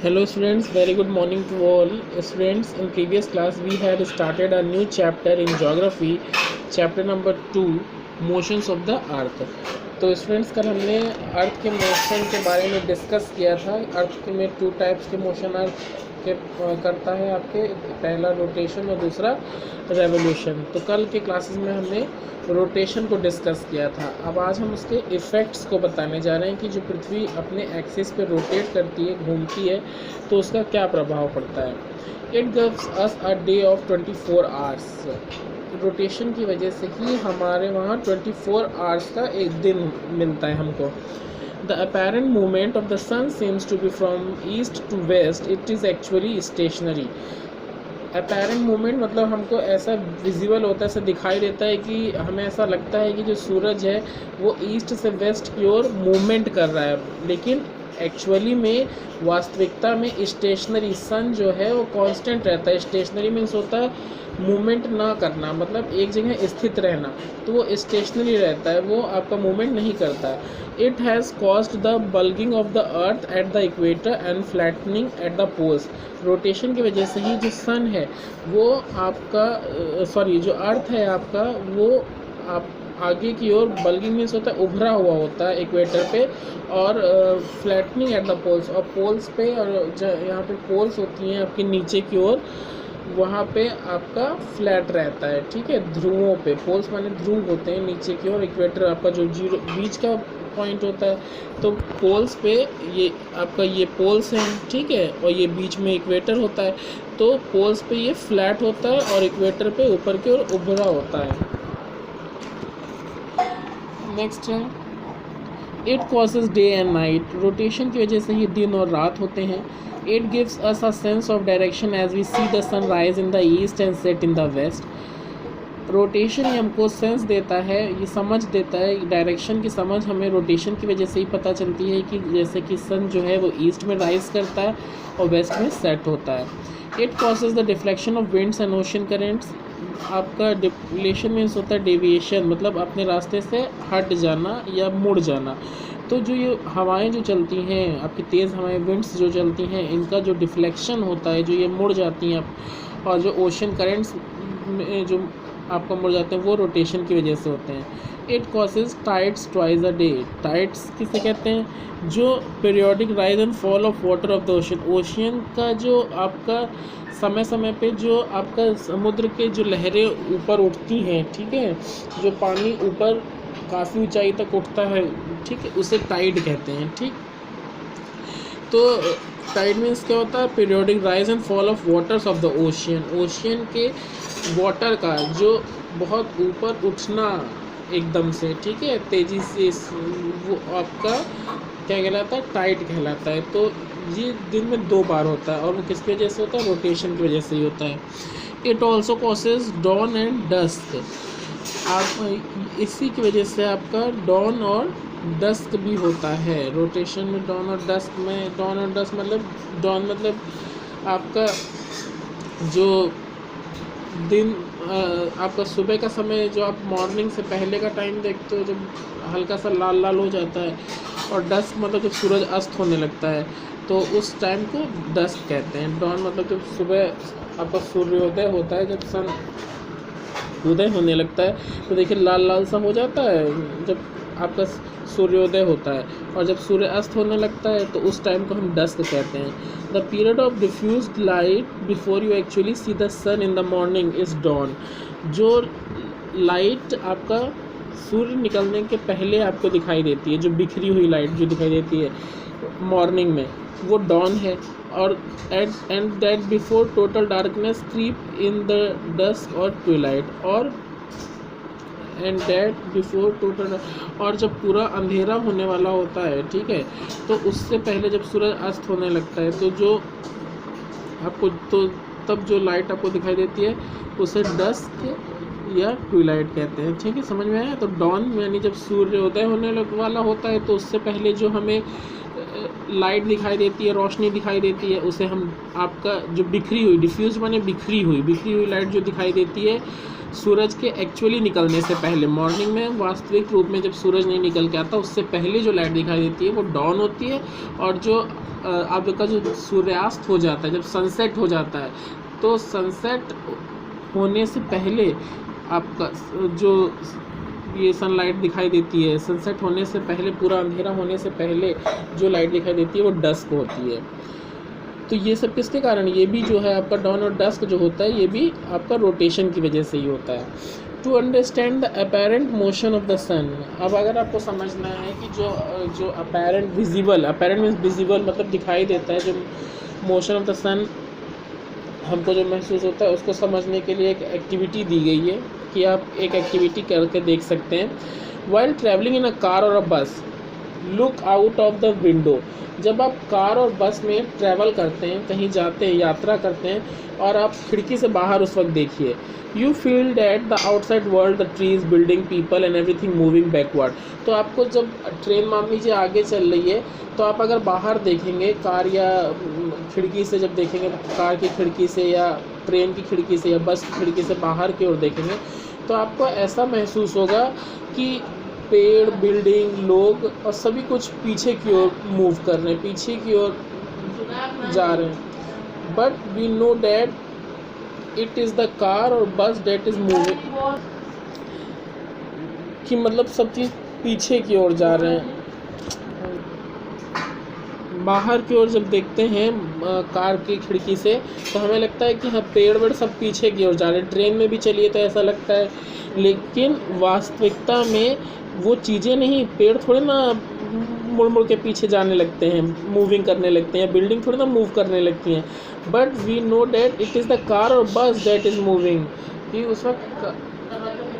Hello students, very good morning to all. Students, in previous class we had started a new chapter in geography, chapter number 2, motions of the earth. तो students कल हमने अर्थ के motion के बारे में discuss किया था। अर्थ में टू टाइप्स के मोशन अर्थ के करता है आपके, पहला रोटेशन और दूसरा रेवोल्यूशन। तो कल के क्लासेस में हमने रोटेशन को डिस्कस किया था। अब आज हम उसके इफ़ेक्ट्स को बताने जा रहे हैं कि जो पृथ्वी अपने एक्सिस पे रोटेट करती है, घूमती है, तो उसका क्या प्रभाव पड़ता है। It gives us a day of 24 hours. Rotation की वजह से ही हमारे वहाँ 24 आवर्स का एक दिन मिलता है हमको। The apparent movement of the sun seems to be from east to west. It is actually stationary. Apparent movement मतलब हमको ऐसा विजिबल होता है, ऐसा दिखाई देता है कि हमें ऐसा लगता है कि जो सूरज है वो ईस्ट से वेस्ट की ओर मूवमेंट कर रहा है, लेकिन एक्चुअली में वास्तविकता में स्टेशनरी सन जो है वो कांस्टेंट रहता है। स्टेशनरी मीन्स होता है मूवमेंट ना करना, मतलब एक जगह स्थित रहना, तो वो स्टेशनरी रहता है, वो आपका मूवमेंट नहीं करता है। It has caused the bulging of the earth at the equator and flattening at the poles. Rotation की वजह से ही जो सन है वो आपका जो अर्थ है आपका, वो आप आगे की ओर बल्गिंग मीन्स होता है उभरा हुआ होता है इक्वेटर पे, और फ्लैटनिंग एट द पोल्स, और पोल्स पे, और यहाँ पे पोल्स होती हैं आपके नीचे की ओर, वहाँ पे आपका फ्लैट रहता है। ठीक है, ध्रुवों पे, पोल्स माने ध्रुव होते हैं नीचे की ओर, इक्वेटर आपका जो जीरो बीच का पॉइंट होता है, तो पोल्स पे ये आपका ये पोल्स हैं, ठीक है, और ये बीच में इक्वेटर होता है, तो पोल्स पे ये फ्लैट होता है और इक्वेटर पे ऊपर की ओर उभरा होता है। नेक्स्ट है it causes day and night. Rotation की वजह से ही दिन और रात होते हैं। It gives us a sense of direction as we see the sun rise in the east and set in the west. Rotation ही हमको सेंस देता है, ये समझ देता है, डायरेक्शन की समझ हमें रोटेशन की वजह से ही पता चलती है कि जैसे कि सन जो है वो ईस्ट में राइज करता है और वेस्ट में सेट होता है। It causes the deflection of winds and ocean currents. आपका डिप्लेशन मीन्स होता है डेविएशन, मतलब अपने रास्ते से हट जाना या मुड़ जाना। तो जो ये हवाएं जो चलती हैं आपकी, तेज़ हवाएं, विंड्स जो चलती हैं, इनका जो डिफ्लेक्शन होता है, जो ये मुड़ जाती हैं, और जो ओशन करेंट्स में जो आपका मुड़ जाते हैं, वो रोटेशन की वजह से होते हैं। It causes tides twice a day. Tides किसे कहते हैं? जो periodic rise and fall of water of the ocean. Ocean का जो आपका समय समय पे जो आपका समुद्र के जो लहरें ऊपर उठती हैं, ठीक है, जो पानी ऊपर काफ़ी ऊंचाई तक उठता है, ठीक है, उसे टाइड कहते हैं। ठीक, तो टाइड मीन्स क्या होता है? Periodic rise and fall of waters of the ocean. Ocean के वाटर का जो बहुत ऊपर उठना एकदम से, ठीक है, तेज़ी से, वो आपका क्या कहलाता है? टाइड कहलाता है। तो ये दिन में 2 बार होता है, और वो किसकी वजह से होता है? रोटेशन की वजह से ही होता है। It also causes dawn and dusk. आप इसी की वजह से आपका डॉन और डस्क भी होता है रोटेशन में। डॉन और डस्क में, डॉन और डस्क मतलब, डॉन मतलब आपका जो दिन, आपका सुबह का समय, जो आप मॉर्निंग से पहले का टाइम देखते हो, जब हल्का सा लाल लाल हो जाता है, और डस्क मतलब जब सूरज अस्त होने लगता है, तो उस टाइम को डस्क कहते हैं। डॉन मतलब जब सुबह आपका सूर्योदय होता है, जब सन उदय होने लगता है, तो देखिए लाल लाल सा हो जाता है जब आपका सूर्योदय होता है, और जब सूर्य अस्त होने लगता है तो उस टाइम को हम डस्क कहते हैं। The period of diffused light before you actually see the sun in the morning is dawn. जो लाइट आपका सूर्य निकलने के पहले आपको दिखाई देती है, जो बिखरी हुई लाइट जो दिखाई देती है मॉर्निंग में, वो डॉन है। और and that before total darkness creep in the dusk और ट्विलाइट, और एंड दैट बिफोर टोटल, और जब पूरा अंधेरा होने वाला होता है, ठीक है, तो उससे पहले जब सूरज अस्त होने लगता है, तो जो आपको, तो तब जो लाइट आपको दिखाई देती है उसे डस्क या ट्विलाइट कहते हैं। ठीक है, समझ में आया? तो डॉन यानी जब सूर्योदय होने वाला होता है, तो उससे पहले जो हमें लाइट दिखाई देती है, रोशनी दिखाई देती है, उसे हम आपका जो बिखरी हुई, डिफ्यूज माने बिखरी हुई लाइट जो दिखाई देती है सूरज के एक्चुअली निकलने से पहले, मॉर्निंग में वास्तविक रूप में जब सूरज नहीं निकल के आता, उससे पहले जो लाइट दिखाई देती है वो डॉन होती है। और जो आपका जो सूर्यास्त हो जाता है, जब सनसेट हो जाता है, तो सनसेट होने से पहले आपका जो ये सनलाइट दिखाई देती है, सनसेट होने से पहले, पूरा अंधेरा होने से पहले जो लाइट दिखाई देती है वो डस्क होती है। तो ये सब किसके कारण, ये भी जो है आपका डॉन और डस्क जो होता है, ये भी आपका रोटेशन की वजह से ही होता है। To understand the apparent motion of the sun, अब अगर आपको समझना है कि जो apparent visible, apparent means visible मतलब दिखाई देता है, जो मोशन ऑफ द सन हमको जो महसूस होता है, उसको समझने के लिए एक एक्टिविटी दी गई है कि आप एक एक्टिविटी करके देख सकते हैं। While travelling in a car और अ बस, look out of the window. जब आप कार और बस में ट्रैवल करते हैं, कहीं जाते हैं, यात्रा करते हैं, और आप खिड़की से बाहर उस वक्त देखिए, you feel that the outside world, the trees, building, people and everything moving backward. तो आपको जब ट्रेन मान लीजिए आगे चल रही है, तो आप अगर बाहर देखेंगे कार या खिड़की से, जब देखेंगे कार की खिड़की से या ट्रेन की खिड़की से या बस की खिड़की से बाहर की ओर देखेंगे, तो आपको ऐसा महसूस होगा कि पेड़, बिल्डिंग, लोग और सभी कुछ पीछे की ओर मूव कर रहे हैं, पीछे की ओर जा रहे हैं। But we know that it is the car और बस डेट इज़ मूविंग, कि मतलब सब चीज़ पीछे की ओर जा रहे हैं। बाहर की ओर जब देखते हैं कार की खिड़की से, तो हमें लगता है कि हाँ पेड़ वेड़ सब पीछे की ओर जा रहे हैं। ट्रेन में भी चलिए तो ऐसा लगता है, लेकिन वास्तविकता में वो चीज़ें नहीं, पेड़ थोड़े ना मुड़ मुड़ के पीछे जाने लगते हैं, मूविंग करने लगते हैं, बिल्डिंग थोड़ी ना मूव करने लगती हैं। But we know that it is the car और बस दैट इज़ मूविंग, कि उस वक्त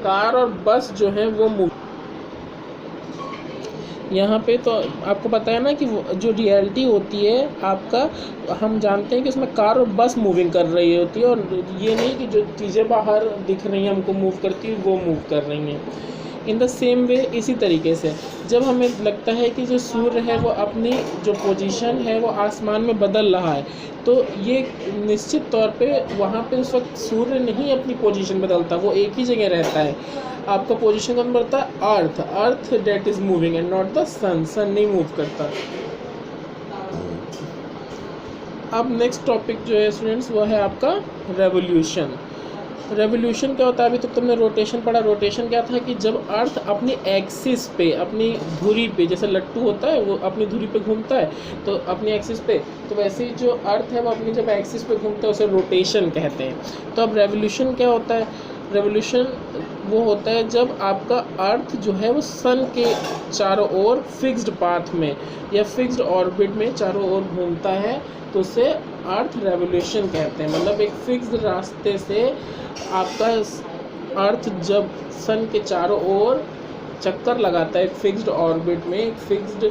कार और बस जो है वो मूव। यहाँ पे तो आपको पता है ना कि जो रियलिटी होती है आपका, हम जानते हैं कि उसमें कार और बस मूविंग कर रही होती है, और ये नहीं कि जो चीज़ें बाहर दिख रही हैं हमको मूव करती है वो मूव कर रही हैं। इन द सेम वे, इसी तरीके से जब हमें लगता है कि जो सूर्य है वो अपनी जो पोजीशन है वो आसमान में बदल रहा है, तो ये निश्चित तौर पे वहाँ पे उस वक्त सूर्य नहीं अपनी पोजीशन बदलता, वो एक ही जगह रहता है। आपका पोजीशन कौन बढ़ता है, earth, earth that is moving and not the sun, sun नहीं मूव करता। अब नेक्स्ट टॉपिक जो है स्टूडेंट्स वो है आपका रेवोल्यूशन। रेवोल्यूशन क्या होता है, अभी तक तुमने रोटेशन पढ़ा। रोटेशन क्या था कि जब अर्थ अपनी एक्सिस पे, अपनी धुरी पे, जैसे लट्टू होता है वो अपनी धुरी पे घूमता है, तो अपनी एक्सिस पे, तो वैसे ही जो अर्थ है वो अपनी जब एक्सिस पे घूमता है उसे रोटेशन कहते हैं। तो अब रेवोल्यूशन क्या होता है, रेवोल्यूशन वो होता है जब आपका अर्थ जो है वो सन के चारों ओर फिक्स्ड पाथ में या फिक्स्ड ऑर्बिट में चारों ओर घूमता है, तो उसे अर्थ रेवोल्यूशन कहते हैं। मतलब एक फिक्स्ड रास्ते से आपका अर्थ जब सन के चारों ओर चक्कर लगाता है एक फिक्स्ड ऑर्बिट में, एक फिक्स्ड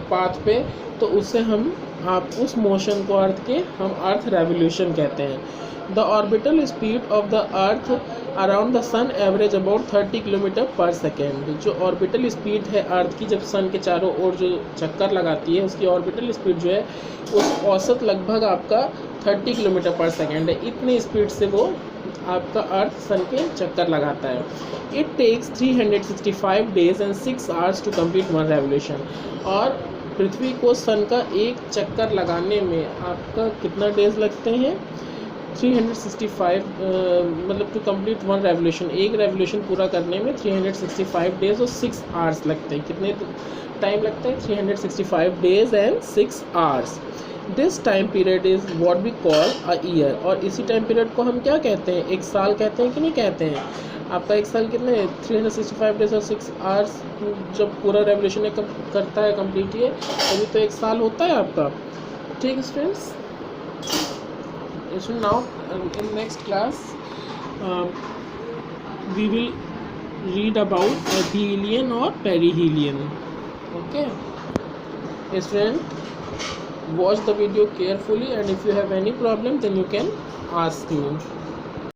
पाथ पे, तो उसे हम उस मोशन को अर्थ के हम अर्थ रेवोल्यूशन कहते हैं। The orbital speed of the earth around the sun average about 30 kilometre per second. जो ऑर्बिटल स्पीड है अर्थ की जब सन के चारों ओर जो चक्कर लगाती है, उसकी ऑर्बिटल स्पीड जो है उस औसत लगभग आपका 30 किलोमीटर पर सेकेंड है। इतनी स्पीड से वो आपका अर्थ सन के चक्कर लगाता है। It takes 365 days and 6 hours to complete one revolution. और पृथ्वी को सन का एक चक्कर लगाने में आपका कितना डेज लगते हैं, 365 मतलब टू कंप्लीट वन रेवोल्यूशन, एक रेवोल्यूशन पूरा करने में 365 डेज और 6 आवर्स लगते हैं। कितने टाइम लगता है, 365 days and 6 hours. This time period is what we call a year. और इसी टाइम पीरियड को हम क्या कहते हैं, एक साल कहते हैं कि नहीं कहते हैं। आपका एक साल कितने, 365 डेज और 6 आवर्स जब पूरा रेवोल्यूशन करता है कंप्लीट ये, तभी तो एक साल होता है आपका। ठीक students, so now in next class we will read about aphelion or perihelion. Okay student, watch the video carefully and if you have any problem then you can ask me.